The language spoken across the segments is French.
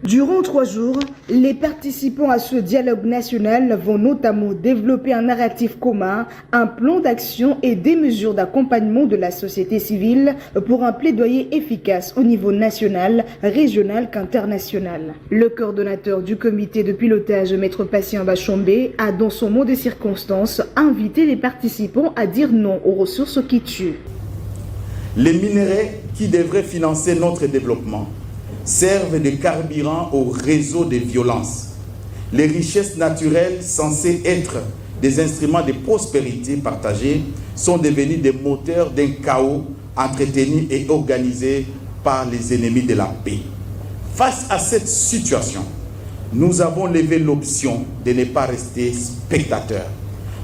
Durant 3 jours, les participants à ce dialogue national vont notamment développer un narratif commun, un plan d'action et des mesures d'accompagnement de la société civile pour un plaidoyer efficace au niveau national, régional qu'international. Le coordonnateur du comité de pilotage, Maître Patient Bachombe, a dans son mot de circonstance invité les participants à dire non aux ressources qui tuent. Les minerais qui devraient financer notre développement servent de carburant au réseau de violence. Les richesses naturelles censées être des instruments de prospérité partagée sont devenues des moteurs d'un chaos entretenu et organisé par les ennemis de la paix. Face à cette situation, nous avons levé l'option de ne pas rester spectateurs.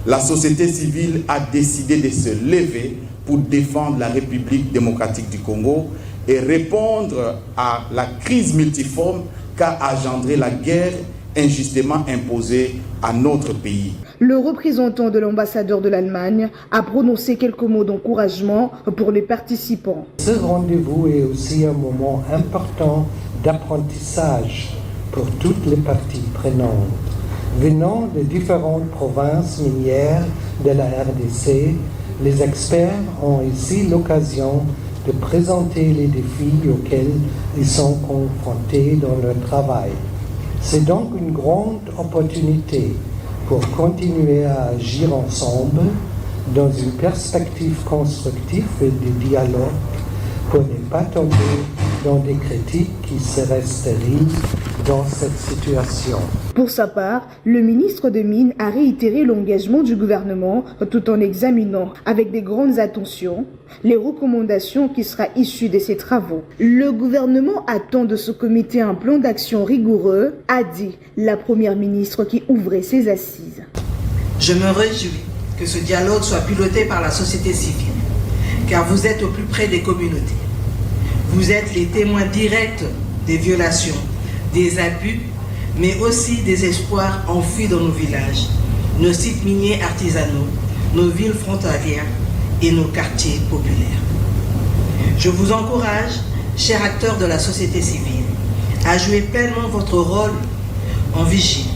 La société civile a décidé de se lever pour défendre la République démocratique du Congo et répondre à la crise multiforme qu'a engendré la guerre injustement imposée à notre pays. Le représentant de l'ambassadeur de l'Allemagne a prononcé quelques mots d'encouragement pour les participants. Ce rendez-vous est aussi un moment important d'apprentissage pour toutes les parties prenantes. Venant de différentes provinces minières de la RDC, les experts ont ici l'occasion de présenter les défis auxquels ils sont confrontés dans leur travail. C'est donc une grande opportunité pour continuer à agir ensemble dans une perspective constructive et de dialogue pour ne pas tomber dans des critiques qui seraient stériles dans cette situation. Pour sa part, le ministre des Mines a réitéré l'engagement du gouvernement tout en examinant avec des grandes attentions les recommandations qui seront issues de ces travaux. Le gouvernement attend de ce comité un plan d'action rigoureux, a dit la première ministre qui ouvrait ses assises. Je me réjouis que ce dialogue soit piloté par la société civile, car vous êtes au plus près des communautés. Vous êtes les témoins directs des violations, des abus, mais aussi des espoirs enfuis dans nos villages, nos sites miniers artisanaux, nos villes frontalières et nos quartiers populaires. Je vous encourage, chers acteurs de la société civile, à jouer pleinement votre rôle en vigie,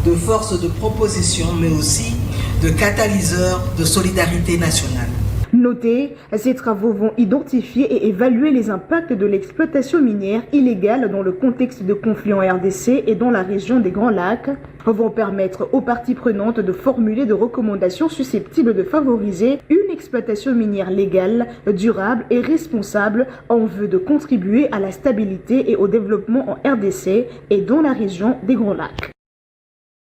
de force de proposition, mais aussi de catalyseur de solidarité nationale. Notez, ces travaux vont identifier et évaluer les impacts de l'exploitation minière illégale dans le contexte de conflits en RDC et dans la région des Grands Lacs, vont permettre aux parties prenantes de formuler des recommandations susceptibles de favoriser une exploitation minière légale, durable et responsable en vue de contribuer à la stabilité et au développement en RDC et dans la région des Grands Lacs.